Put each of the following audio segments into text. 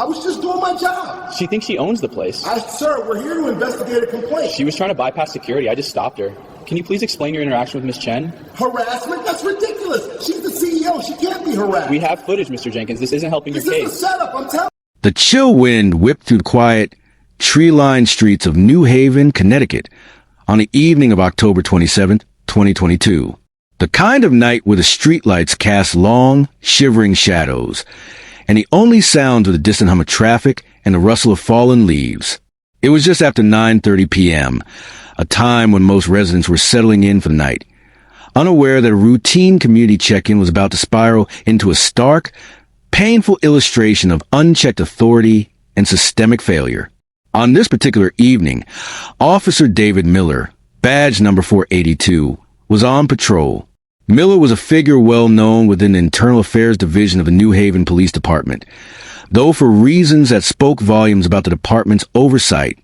I was just doing my job. She thinks she owns the place. Sir, we're here to investigate a complaint. She was trying to bypass security. I just stopped her. Can you please explain your interaction with Miss Chen? Harassment? That's ridiculous. She's the CEO. She can't be harassed. We have footage, Mr. Jenkins. This isn't helping your case. This is a setup, I'm telling you. The chill wind whipped through the quiet, tree-lined streets of New Haven, Connecticut, on the evening of October 27th, 2022. The kind of night where the streetlights cast long, shivering shadows, and the only sounds were the distant hum of traffic and the rustle of fallen leaves. It was just after 9:30 p.m., a time when most residents were settling in for the night, unaware that a routine community check-in was about to spiral into a stark, painful illustration of unchecked authority and systemic failure. On this particular evening, Officer David Miller, badge number 482, was on patrol. Miller was a figure well known within the Internal Affairs Division of the New Haven Police Department, though for reasons that spoke volumes about the department's oversight,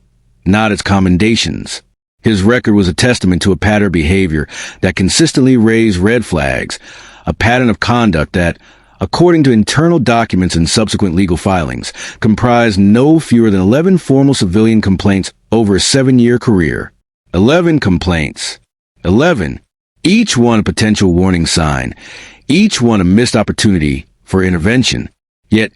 not its commendations. His record was a testament to a pattern of behavior that consistently raised red flags, a pattern of conduct that, according to internal documents and subsequent legal filings, comprised no fewer than 11 formal civilian complaints over a 7-year career. 11 complaints. 11. Each one a potential warning sign. Each one a missed opportunity for intervention. Yet,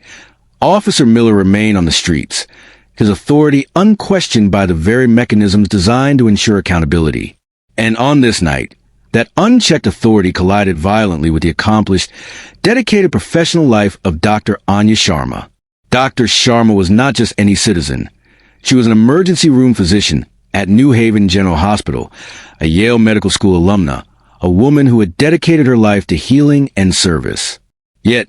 Officer Miller remained on the streets, his authority unquestioned by the very mechanisms designed to ensure accountability. And on this night, that unchecked authority collided violently with the accomplished, dedicated professional life of Dr. Anya Sharma. Dr. Sharma was not just any citizen. She was an emergency room physician at New Haven General Hospital, a Yale Medical School alumna, a woman who had dedicated her life to healing and service. Yet,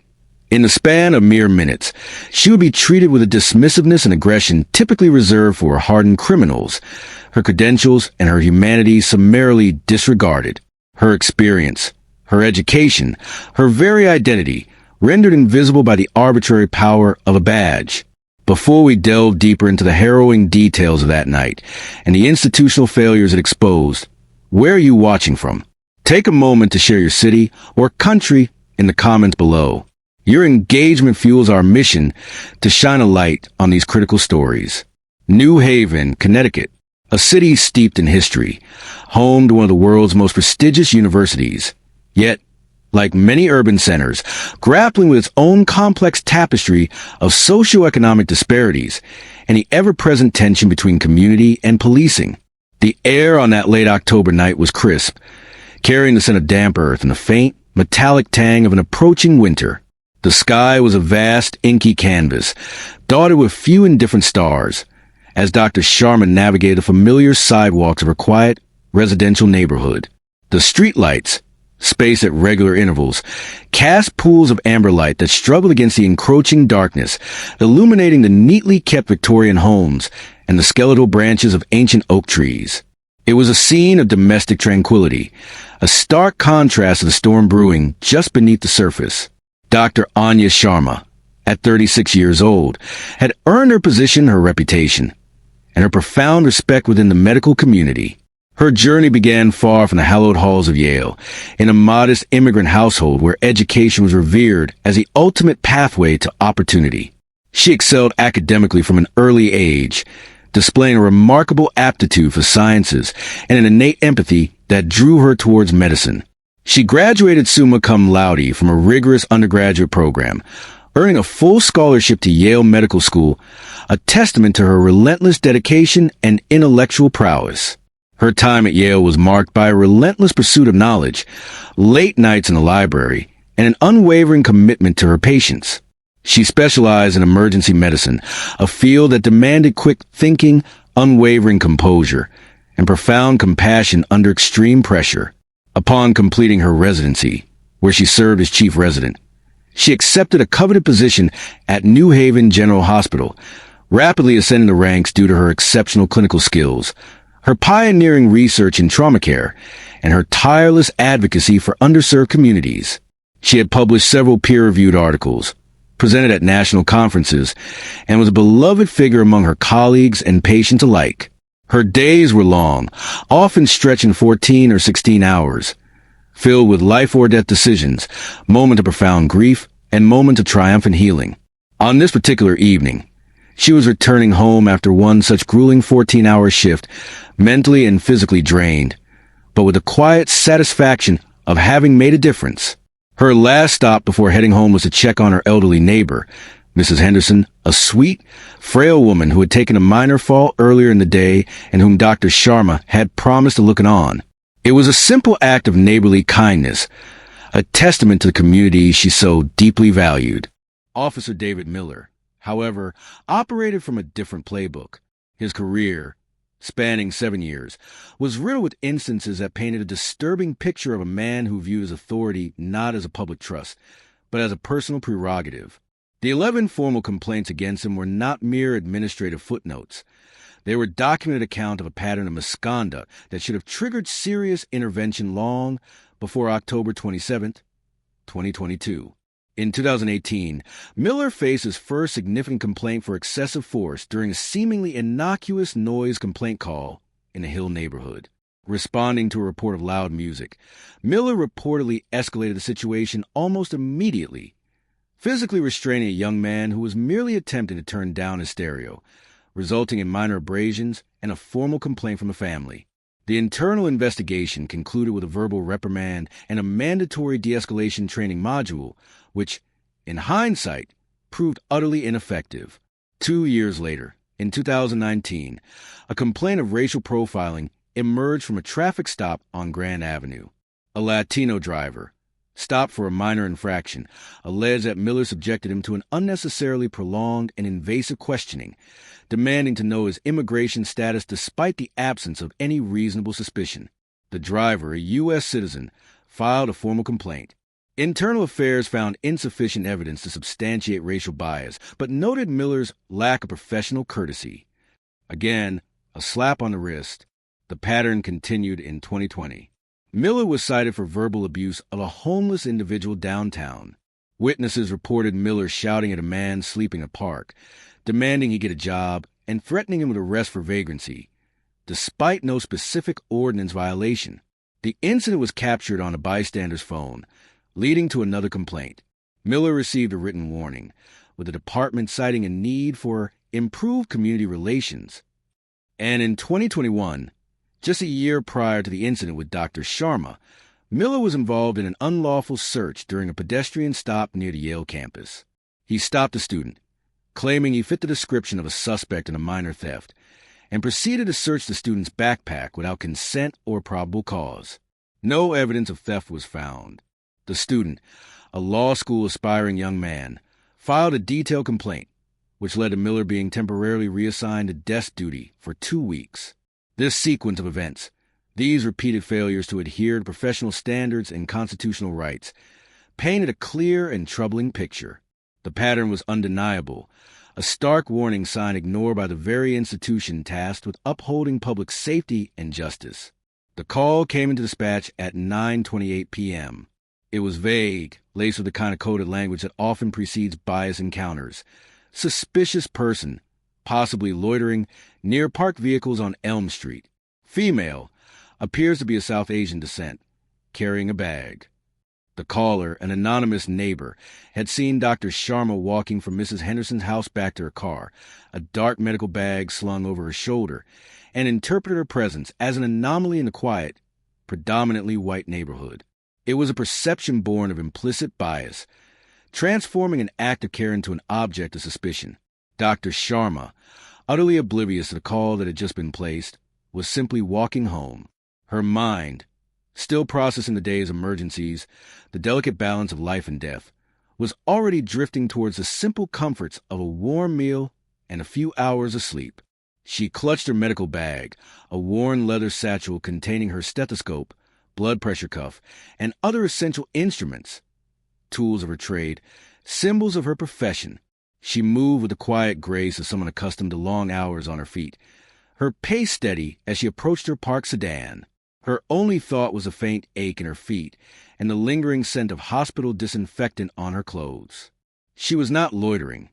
in the span of mere minutes, she would be treated with a dismissiveness and aggression typically reserved for hardened criminals, her credentials and her humanity summarily disregarded, her experience, her education, her very identity, rendered invisible by the arbitrary power of a badge. Before we delve deeper into the harrowing details of that night and the institutional failures it exposed, where are you watching from? Take a moment to share your city or country in the comments below. Your engagement fuels our mission to shine a light on these critical stories. New Haven, Connecticut, a city steeped in history, home to one of the world's most prestigious universities. Yet, like many urban centers, grappling with its own complex tapestry of socioeconomic disparities and the ever-present tension between community and policing. The air on that late October night was crisp, carrying the scent of damp earth and the faint, metallic tang of an approaching winter. The sky was a vast, inky canvas, dotted with few indifferent stars, as Dr. Sharma navigated the familiar sidewalks of her quiet, residential neighborhood. The streetlights, spaced at regular intervals, cast pools of amber light that struggled against the encroaching darkness, illuminating the neatly kept Victorian homes and the skeletal branches of ancient oak trees. It was a scene of domestic tranquility, a stark contrast to the storm brewing just beneath the surface. Dr. Anya Sharma, at 36 years old, had earned her position, her reputation, and her profound respect within the medical community. Her journey began far from the hallowed halls of Yale, in a modest immigrant household where education was revered as the ultimate pathway to opportunity. She excelled academically from an early age, displaying a remarkable aptitude for sciences and an innate empathy that drew her towards medicine. She graduated summa cum laude from a rigorous undergraduate program, earning a full scholarship to Yale Medical School, a testament to her relentless dedication and intellectual prowess. Her time at Yale was marked by a relentless pursuit of knowledge, late nights in the library, and an unwavering commitment to her patients. She specialized in emergency medicine, a field that demanded quick thinking, unwavering composure, and profound compassion under extreme pressure. Upon completing her residency, where she served as chief resident, she accepted a coveted position at New Haven General Hospital, rapidly ascending the ranks due to her exceptional clinical skills, her pioneering research in trauma care, and her tireless advocacy for underserved communities. She had published several peer-reviewed articles, presented at national conferences, and was a beloved figure among her colleagues and patients alike. Her days were long, often stretching 14 or 16 hours, filled with life or death decisions, moments of profound grief, and moments of triumphant healing. On this particular evening, she was returning home after one such grueling 14-hour shift, mentally and physically drained, but with the quiet satisfaction of having made a difference. Her last stop before heading home was to check on her elderly neighbor, Mrs. Henderson, a sweet, frail woman who had taken a minor fall earlier in the day and whom Dr. Sharma had promised to look on. It was a simple act of neighborly kindness, a testament to the community she so deeply valued. Officer David Miller, however, operated from a different playbook. His career, spanning 7 years, was riddled with instances that painted a disturbing picture of a man who viewed his authority not as a public trust, but as a personal prerogative. The 11 formal complaints against him were not mere administrative footnotes. They were a documented account of a pattern of misconduct that should have triggered serious intervention long before October 27, 2022. In 2018, Miller faced his first significant complaint for excessive force during a seemingly innocuous noise complaint call in a Hill neighborhood. Responding to a report of loud music, Miller reportedly escalated the situation almost immediately, physically restraining a young man who was merely attempting to turn down his stereo, resulting in minor abrasions and a formal complaint from the family. The internal investigation concluded with a verbal reprimand and a mandatory de-escalation training module, which, in hindsight, proved utterly ineffective. 2 years later, in 2019, a complaint of racial profiling emerged from a traffic stop on Grand Avenue. A Latino driver, stopped for a minor infraction, alleged that Miller subjected him to an unnecessarily prolonged and invasive questioning, demanding to know his immigration status despite the absence of any reasonable suspicion. The driver, a U.S. citizen, filed a formal complaint. Internal Affairs found insufficient evidence to substantiate racial bias, but noted Miller's lack of professional courtesy. Again, a slap on the wrist. The pattern continued in 2020. Miller was cited for verbal abuse of a homeless individual downtown. Witnesses reported Miller shouting at a man sleeping in a park, demanding he get a job, and threatening him with arrest for vagrancy, despite no specific ordinance violation. The incident was captured on a bystander's phone, leading to another complaint. Miller received a written warning, with the department citing a need for improved community relations. And in 2021, just a year prior to the incident with Dr. Sharma, Miller was involved in an unlawful search during a pedestrian stop near the Yale campus. He stopped a student, claiming he fit the description of a suspect in a minor theft, and proceeded to search the student's backpack without consent or probable cause. No evidence of theft was found. The student, a law school aspiring young man, filed a detailed complaint, which led to Miller being temporarily reassigned to desk duty for 2 weeks. This sequence of events, these repeated failures to adhere to professional standards and constitutional rights, painted a clear and troubling picture. The pattern was undeniable, a stark warning sign ignored by the very institution tasked with upholding public safety and justice. The call came into dispatch at 9:28 p.m. It was vague, laced with the kind of coded language that often precedes bias encounters. Suspicious person, possibly loitering near parked vehicles on Elm Street. Female, appears to be of South Asian descent, carrying a bag. The caller, an anonymous neighbor, had seen Dr. Sharma walking from Mrs. Henderson's house back to her car, a dark medical bag slung over her shoulder, and interpreted her presence as an anomaly in the quiet, predominantly white neighborhood. It was a perception born of implicit bias, transforming an act of care into an object of suspicion. Dr. Sharma, utterly oblivious to the call that had just been placed, was simply walking home. Her mind, still processing the day's emergencies, the delicate balance of life and death, was already drifting towards the simple comforts of a warm meal and a few hours of sleep. She clutched her medical bag, a worn leather satchel containing her stethoscope, blood pressure cuff, and other essential instruments, tools of her trade, symbols of her profession. She moved with the quiet grace of someone accustomed to long hours on her feet, her pace steady as she approached her parked sedan. Her only thought was a faint ache in her feet and the lingering scent of hospital disinfectant on her clothes. She was not loitering.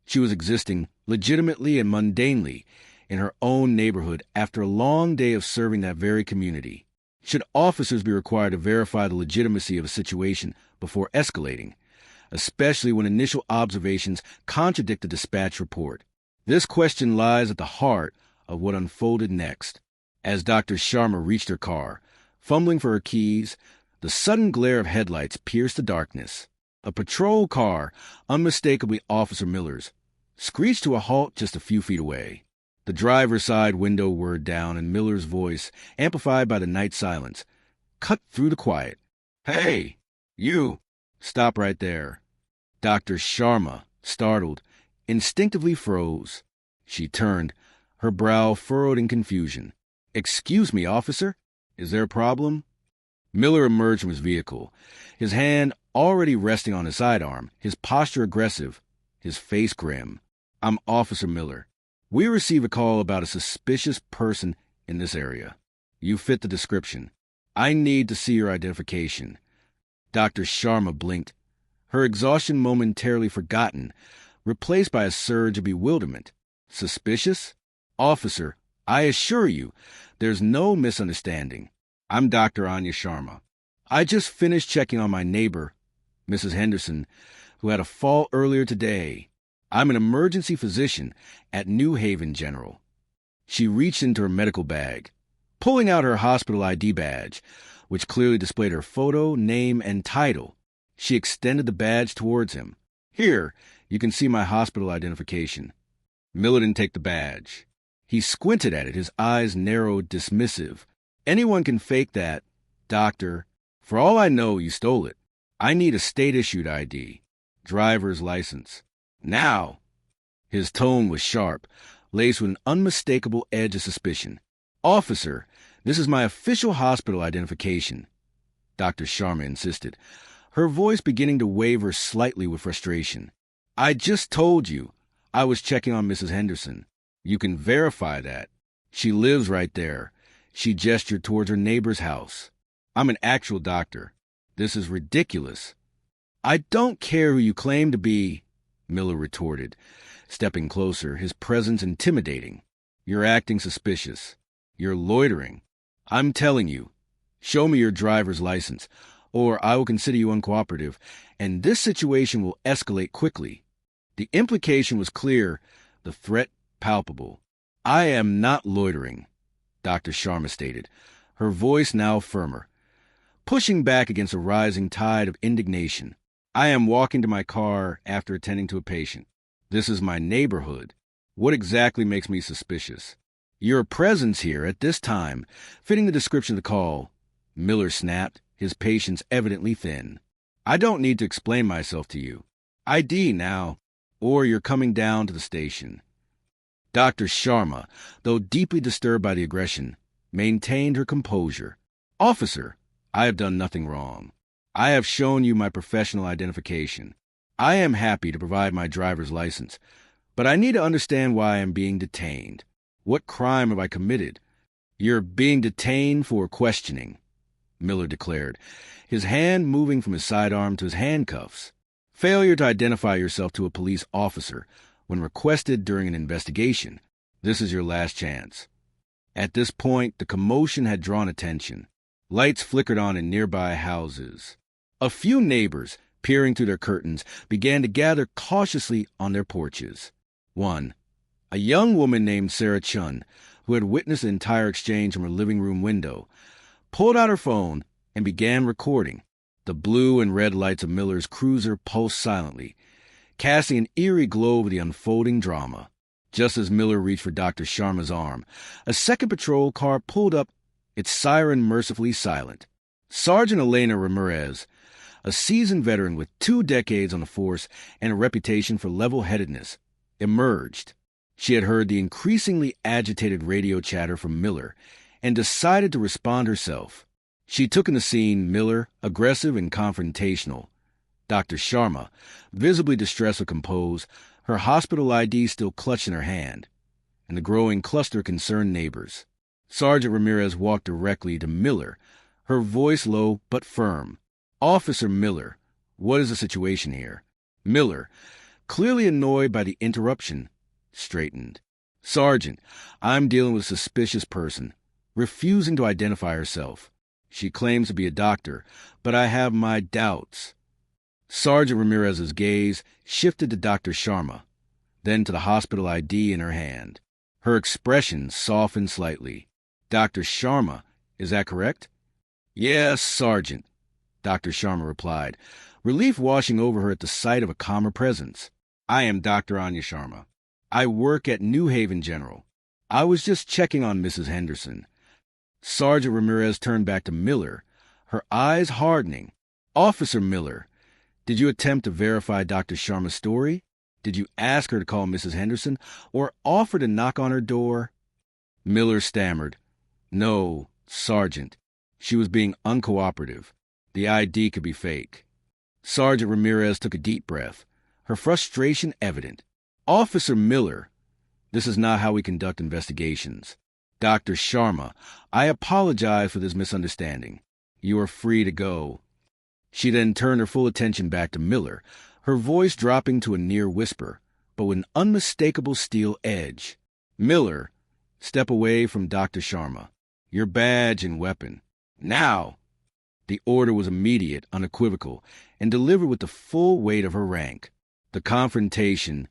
She was existing legitimately and mundanely in her own neighborhood after a long day of serving that very community. Should officers be required to verify the legitimacy of a situation before escalating, especially when initial observations contradict the dispatch report. This question lies at the heart of what unfolded next. As Dr. Sharma reached her car, fumbling for her keys, the sudden glare of headlights pierced the darkness. A patrol car, unmistakably Officer Miller's, screeched to a halt just a few feet away. The driver's side window whirred down, and Miller's voice, amplified by the night silence, cut through the quiet. "Hey, you! Stop right there." Dr. Sharma, startled, instinctively froze. She turned, her brow furrowed in confusion. "Excuse me, officer. Is there a problem?" Miller emerged from his vehicle, his hand already resting on his sidearm, his posture aggressive, his face grim. "I'm Officer Miller. We received a call about a suspicious person in this area. You fit the description. I need to see your identification." Dr. Sharma blinked, her exhaustion momentarily forgotten, replaced by a surge of bewilderment. "Suspicious? Officer, I assure you, there's no misunderstanding. I'm Dr. Anya Sharma. I just finished checking on my neighbor, Mrs. Henderson, who had a fall earlier today. I'm an emergency physician at New Haven General." She reached into her medical bag, pulling out her hospital ID badge, which clearly displayed her photo, name, and title. She extended the badge towards him. "Here, you can see my hospital identification." Miller didn't take the badge. He squinted at it, his eyes narrowed, dismissive. "Anyone can fake that, doctor. For all I know, you stole it. I need a state-issued ID, driver's license. Now!" His tone was sharp, laced with an unmistakable edge of suspicion. "Officer, this is my official hospital identification," Dr. Sharma insisted, her voice beginning to waver slightly with frustration. "I just told you I was checking on Mrs. Henderson. You can verify that. She lives right there." She gestured towards her neighbor's house. "I'm an actual doctor. This is ridiculous." "I don't care who you claim to be," Miller retorted, stepping closer, his presence intimidating. "You're acting suspicious. You're loitering. I'm telling you, show me your driver's license, or I will consider you uncooperative, and this situation will escalate quickly." The implication was clear, the threat palpable. "I am not loitering," Dr. Sharma stated, her voice now firmer, pushing back against a rising tide of indignation. "I am walking to my car after attending to a patient. This is my neighborhood. What exactly makes me suspicious?" "Your presence here at this time, fitting the description of the call," Miller snapped, his patience evidently thin. "I don't need to explain myself to you. ID now, or you're coming down to the station." Dr. Sharma, though deeply disturbed by the aggression, maintained her composure. "Officer, I have done nothing wrong. I have shown you my professional identification. I am happy to provide my driver's license, but I need to understand why I am being detained. What crime have I committed?" "You're being detained for questioning," Miller declared, his hand moving from his sidearm to his handcuffs. "Failure to identify yourself to a police officer when requested during an investigation. This is your last chance." At this point, the commotion had drawn attention. Lights flickered on in nearby houses. A few neighbors, peering through their curtains, began to gather cautiously on their porches. One, a young woman named Sarah Chun, who had witnessed the entire exchange from her living room window, pulled out her phone and began recording. The blue and red lights of Miller's cruiser pulsed silently, casting an eerie glow over the unfolding drama. Just as Miller reached for Dr. Sharma's arm, a second patrol car pulled up, its siren mercifully silent. Sergeant Elena Ramirez, a seasoned veteran with 2 decades on the force and a reputation for level-headedness, emerged. She had heard the increasingly agitated radio chatter from Miller and decided to respond herself. She took in the scene Miller, aggressive and confrontational, Dr. Sharma, visibly distressed or composed, her hospital ID still clutched in her hand, and the growing cluster of concerned neighbors. Sergeant Ramirez walked directly to Miller, her voice low but firm. "Officer Miller, what is the situation here?" Miller, clearly annoyed by the interruption, straightened. "Sergeant, I'm dealing with a suspicious person, refusing to identify herself. She claims to be a doctor, but I have my doubts." Sergeant Ramirez's gaze shifted to Dr. Sharma, then to the hospital ID in her hand. Her expression softened slightly. Dr. Sharma, is that correct? Yes, Sergeant, Dr. Sharma replied, relief washing over her at the sight of a calmer presence. I am Dr. Anya Sharma. I work at New Haven General. I was just checking on Mrs. Henderson. Sergeant Ramirez turned back to Miller, her eyes hardening. Officer Miller, did you attempt to verify Dr. Sharma's story? Did you ask her to call Mrs. Henderson or offer to knock on her door? Miller stammered. No, Sergeant. She was being uncooperative. The ID could be fake. Sergeant Ramirez took a deep breath, her frustration evident. Officer Miller, this is not how we conduct investigations. Dr. Sharma, I apologize for this misunderstanding. You are free to go. She then turned her full attention back to Miller, her voice dropping to a near whisper, but with an unmistakable steel edge. Miller, step away from Dr. Sharma. Your badge and weapon. Now! The order was immediate, unequivocal, and delivered with the full weight of her rank. The confrontation,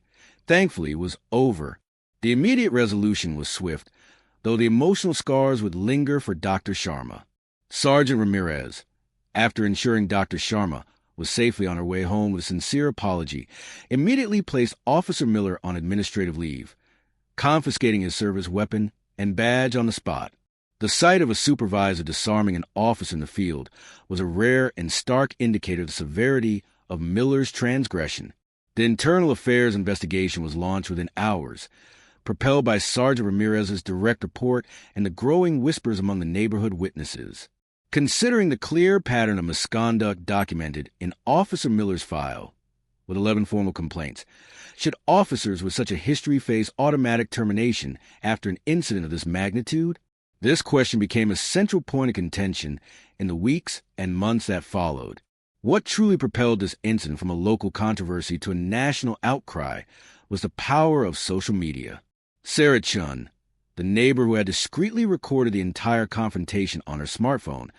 thankfully, was over. The immediate resolution was swift, though the emotional scars would linger for Dr. Sharma. Sergeant Ramirez, after ensuring Dr. Sharma was safely on her way home with a sincere apology, immediately placed Officer Miller on administrative leave, confiscating his service weapon and badge on the spot. The sight of a supervisor disarming an officer in the field was a rare and stark indicator of the severity of Miller's transgression. The internal affairs investigation was launched within hours, propelled by Sergeant Ramirez's direct report and the growing whispers among the neighborhood witnesses. Considering the clear pattern of misconduct documented in Officer Miller's file, with 11 formal complaints, should officers with such a history face automatic termination after an incident of this magnitude? This question became a central point of contention in the weeks and months that followed. What truly propelled this incident from a local controversy to a national outcry was the power of social media. Sarah Chun, the neighbor who had discreetly recorded the entire confrontation on her smartphone,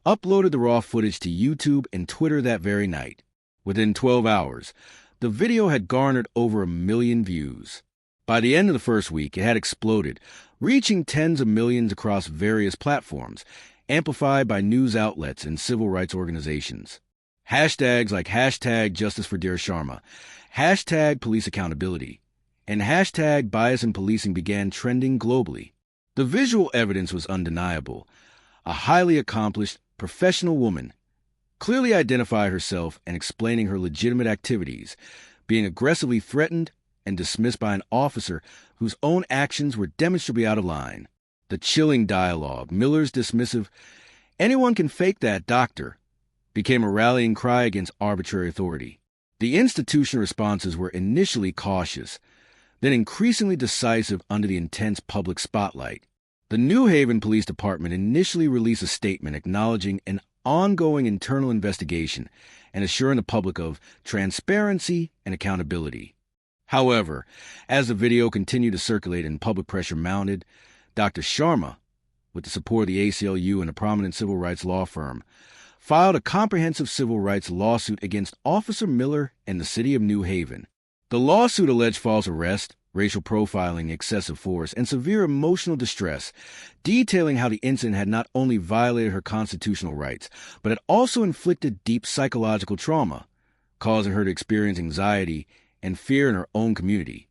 uploaded the raw footage to YouTube and Twitter that very night. Within 12 hours, the video had garnered over 1 million views. By the end of the first week, it had exploded, reaching tens of millions across various platforms, amplified by news outlets and civil rights organizations. Hashtags like hashtag Justice for Dear Sharma, hashtag Police Accountability, and hashtag Bias in Policing began trending globally. The visual evidence was undeniable. A highly accomplished, professional woman, clearly identifying herself and explaining her legitimate activities, being aggressively threatened and dismissed by an officer whose own actions were demonstrably out of line. The chilling dialogue, Miller's dismissive, "Anyone can fake that, doctor," became a rallying cry against arbitrary authority. The institutional responses were initially cautious, then increasingly decisive under the intense public spotlight. The New Haven Police Department initially released a statement acknowledging an ongoing internal investigation and assuring the public of transparency and accountability. However, as the video continued to circulate and public pressure mounted, Dr. Sharma, with the support of the ACLU and a prominent civil rights law firm, filed a comprehensive civil rights lawsuit against Officer Miller and the city of New Haven. The lawsuit alleged false arrest, racial profiling, excessive force, and severe emotional distress, detailing how the incident had not only violated her constitutional rights, but had also inflicted deep psychological trauma, causing her to experience anxiety and fear in her own community,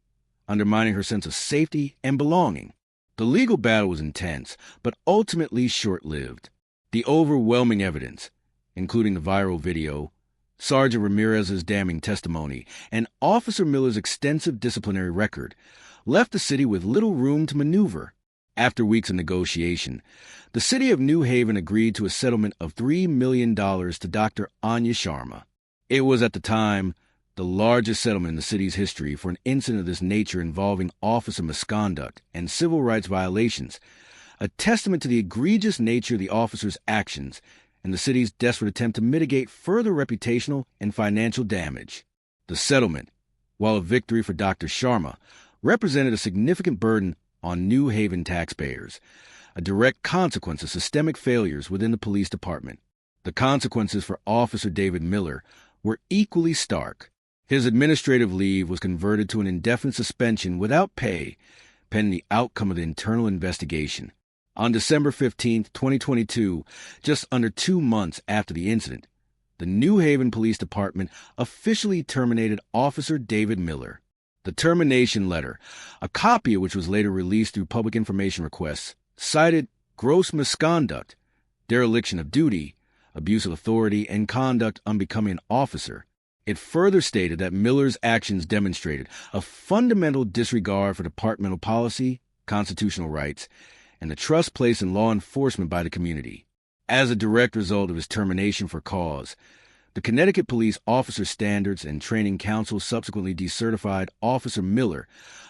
undermining her sense of safety and belonging. The legal battle was intense, but ultimately short-lived. The overwhelming evidence, including the viral video, Sergeant Ramirez's damning testimony, and Officer Miller's extensive disciplinary record, left the city with little room to maneuver. After weeks of negotiation, the city of New Haven agreed to a settlement of $3 million to Dr. Anya Sharma. It was at the time the largest settlement in the city's history for an incident of this nature involving officer misconduct and civil rights violations, a testament to the egregious nature of the officer's actions and the city's desperate attempt to mitigate further reputational and financial damage. The settlement, while a victory for Dr. Sharma, represented a significant burden on New Haven taxpayers, a direct consequence of systemic failures within the police department. The consequences for Officer David Miller were equally stark. His administrative leave was converted to an indefinite suspension without pay, pending the outcome of the internal investigation. On December 15, 2022, just under 2 months after the incident, the New Haven Police Department officially terminated Officer David Miller. The termination letter, a copy of which was later released through public information requests, cited gross misconduct, dereliction of duty, abuse of authority, and conduct unbecoming an officer. It further stated that Miller's actions demonstrated a fundamental disregard for departmental policy, constitutional rights, and the trust placed in law enforcement by the community. As a direct result of his termination for cause, the Connecticut Police Officer Standards and Training Council subsequently decertified Officer Miller,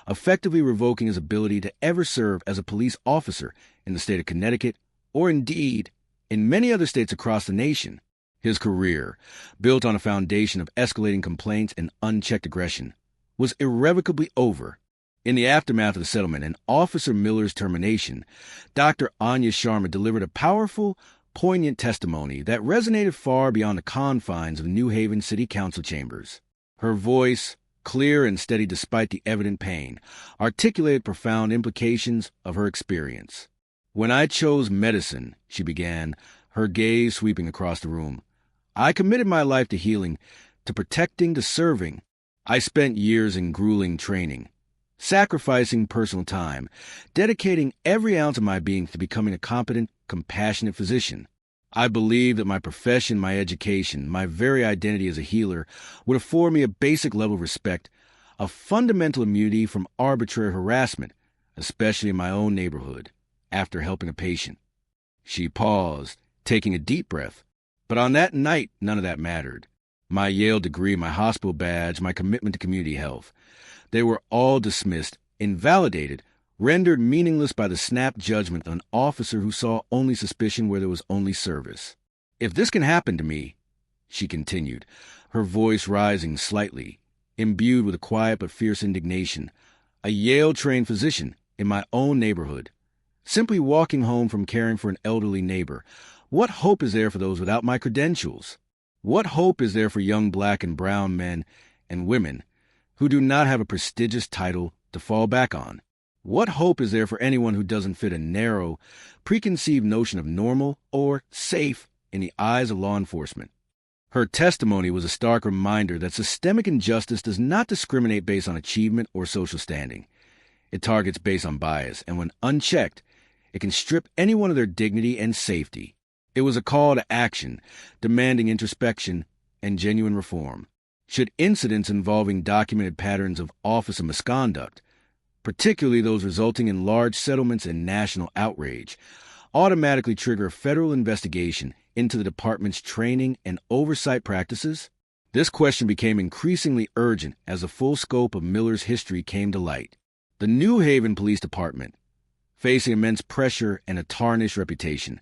effectively revoking his ability to ever serve as a police officer in the state of Connecticut, or indeed in many other states across the nation. His career, built on a foundation of escalating complaints and unchecked aggression, was irrevocably over. In the aftermath of the settlement and Officer Miller's termination, Dr. Anya Sharma delivered a powerful, poignant testimony that resonated far beyond the confines of New Haven City Council chambers. Her voice, clear and steady despite the evident pain, articulated profound implications of her experience. "When I chose medicine," she began, her gaze sweeping across the room, "I committed my life to healing, to protecting, to serving. I spent years in grueling training, sacrificing personal time, dedicating every ounce of my being to becoming a competent, compassionate physician. I believed that my profession, my education, my very identity as a healer would afford me a basic level of respect, a fundamental immunity from arbitrary harassment, especially in my own neighborhood, after helping a patient." She paused, taking a deep breath. But on that night, none of that mattered. My Yale degree, my hospital badge, my commitment to community health. They were all dismissed, invalidated, rendered meaningless by the snap judgment of an officer who saw only suspicion where there was only service. "If this can happen to me," she continued, her voice rising slightly, imbued with a quiet but fierce indignation, "a Yale-trained physician in my own neighborhood, simply walking home from caring for an elderly neighbor, what hope is there for those without my credentials? What hope is there for young black and brown men and women who do not have a prestigious title to fall back on? What hope is there for anyone who doesn't fit a narrow, preconceived notion of normal or safe in the eyes of law enforcement?" Her testimony was a stark reminder that systemic injustice does not discriminate based on achievement or social standing. It targets based on bias, and when unchecked, it can strip anyone of their dignity and safety. It was a call to action, demanding introspection and genuine reform. Should incidents involving documented patterns of officer misconduct, particularly those resulting in large settlements and national outrage, automatically trigger a federal investigation into the department's training and oversight practices? This question became increasingly urgent as the full scope of Miller's history came to light. The New Haven Police Department, facing immense pressure and a tarnished reputation,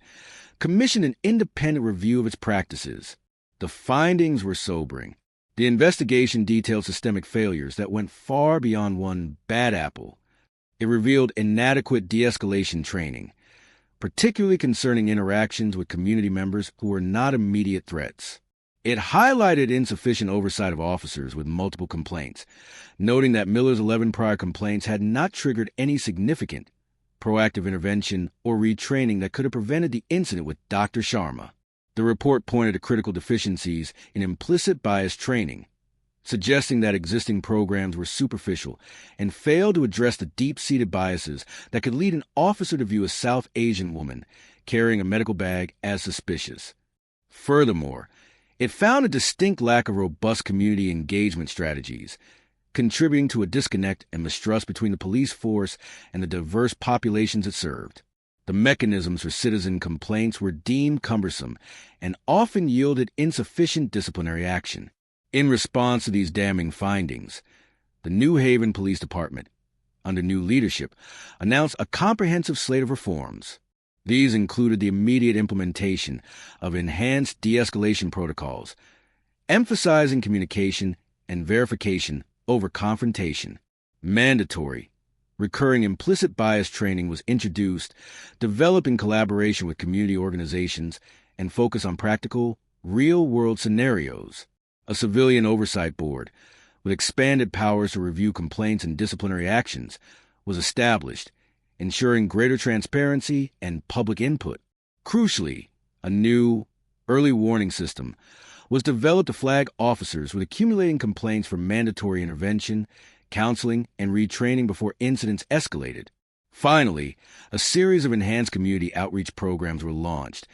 commissioned an independent review of its practices. The findings were sobering. The investigation detailed systemic failures that went far beyond one bad apple. It revealed inadequate de-escalation training, particularly concerning interactions with community members who were not immediate threats. It highlighted insufficient oversight of officers with multiple complaints, noting that Miller's 11 prior complaints had not triggered any significant proactive intervention or retraining that could have prevented the incident with Dr. Sharma. The report pointed to critical deficiencies in implicit bias training, suggesting that existing programs were superficial and failed to address the deep-seated biases that could lead an officer to view a South Asian woman carrying a medical bag as suspicious. Furthermore, it found a distinct lack of robust community engagement strategies, contributing to a disconnect and mistrust between the police force and the diverse populations it served. The mechanisms for citizen complaints were deemed cumbersome and often yielded insufficient disciplinary action. In response to these damning findings, the New Haven Police Department, under new leadership, announced a comprehensive slate of reforms. These included the immediate implementation of enhanced de-escalation protocols, emphasizing communication and verification over confrontation. Mandatory, recurring implicit bias training was introduced, developed in collaboration with community organizations and focused on practical, real-world scenarios. A civilian oversight board, with expanded powers to review complaints and disciplinary actions, was established, ensuring greater transparency and public input. Crucially, a new early warning system was developed to flag officers with accumulating complaints for mandatory intervention, counseling, and retraining before incidents escalated. Finally, a series of enhanced community outreach programs were launched,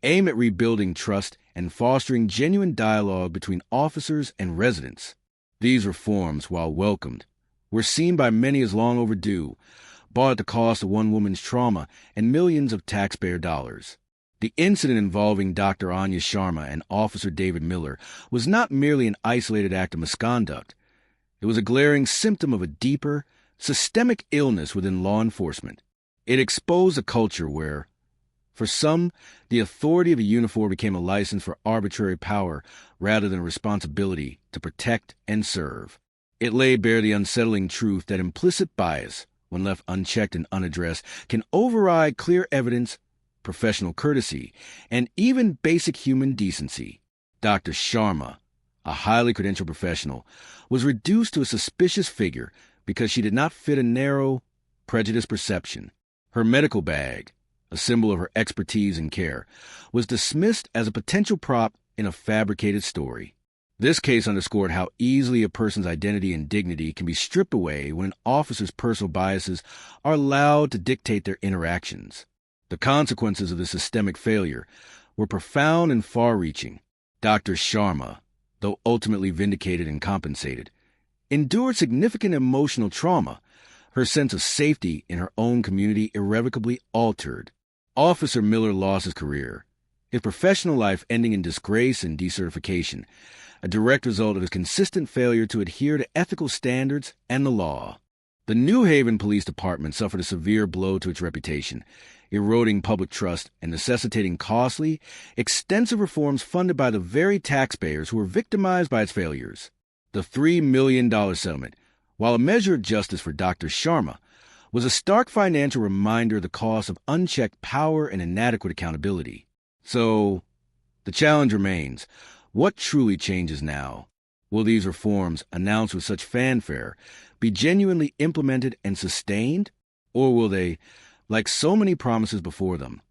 aimed at rebuilding trust and fostering genuine dialogue between officers and residents. These reforms, while welcomed, were seen by many as long overdue, bought at the cost of one woman's trauma and millions of taxpayer dollars. The incident involving Dr. Anya Sharma and Officer David Miller was not merely an isolated act of misconduct. It was a glaring symptom of a deeper, systemic illness within law enforcement. It exposed a culture where, for some, the authority of a uniform became a license for arbitrary power rather than a responsibility to protect and serve. It laid bare the unsettling truth that implicit bias, when left unchecked and unaddressed, can override clear evidence, professional courtesy, and even basic human decency. Dr. Sharma, a highly credentialed professional, was reduced to a suspicious figure because she did not fit a narrow, prejudiced perception. Her medical bag, a symbol of her expertise and care, was dismissed as a potential prop in a fabricated story. This case underscored how easily a person's identity and dignity can be stripped away when an officer's personal biases are allowed to dictate their interactions. The consequences of this systemic failure were profound and far-reaching. Dr. Sharma, though ultimately vindicated and compensated, endured significant emotional trauma, her sense of safety in her own community irrevocably altered. Officer Miller lost his career, his professional life ending in disgrace and decertification, a direct result of his consistent failure to adhere to ethical standards and the law. The New Haven Police Department suffered a severe blow to its reputation, eroding public trust and necessitating costly, extensive reforms funded by the very taxpayers who were victimized by its failures. The $3 million settlement, while a measure of justice for Dr. Sharma, was a stark financial reminder of the cost of unchecked power and inadequate accountability. So, the challenge remains, what truly changes now? Will these reforms, announced with such fanfare, be genuinely implemented and sustained? Or will they, like so many promises before them,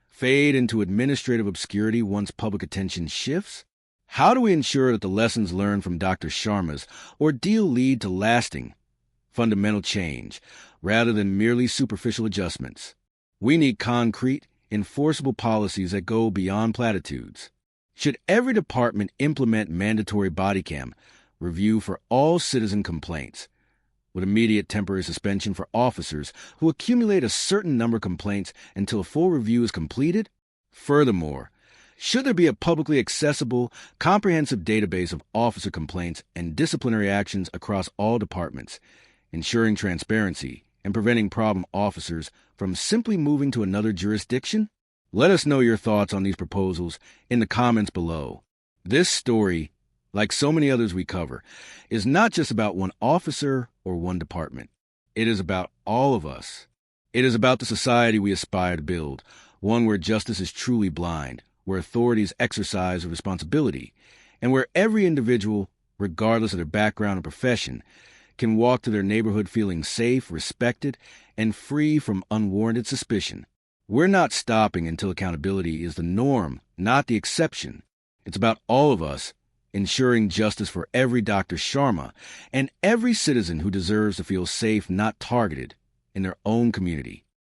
fade into administrative obscurity once public attention shifts? How do we ensure that the lessons learned from Dr. Sharma's ordeal lead to lasting, fundamental change, rather than merely superficial adjustments? We need concrete, enforceable policies that go beyond platitudes. Should every department implement mandatory body cam review for all citizen complaints, with immediate temporary suspension for officers who accumulate a certain number of complaints until a full review is completed? Furthermore, should there be a publicly accessible, comprehensive database of officer complaints and disciplinary actions across all departments, ensuring transparency and preventing problem officers from simply moving to another jurisdiction? Let us know your thoughts on these proposals in the comments below. This story, like so many others we cover, is not just about one officer or one department. It is about all of us. It is about the society we aspire to build, one where justice is truly blind, where authority is exercise of responsibility, and where every individual, regardless of their background or profession, can walk to their neighborhood feeling safe, respected, and free from unwarranted suspicion. We're not stopping until accountability is the norm, not the exception. It's about all of us ensuring justice for every Dr. Sharma and every citizen who deserves to feel safe, not targeted, in their own community.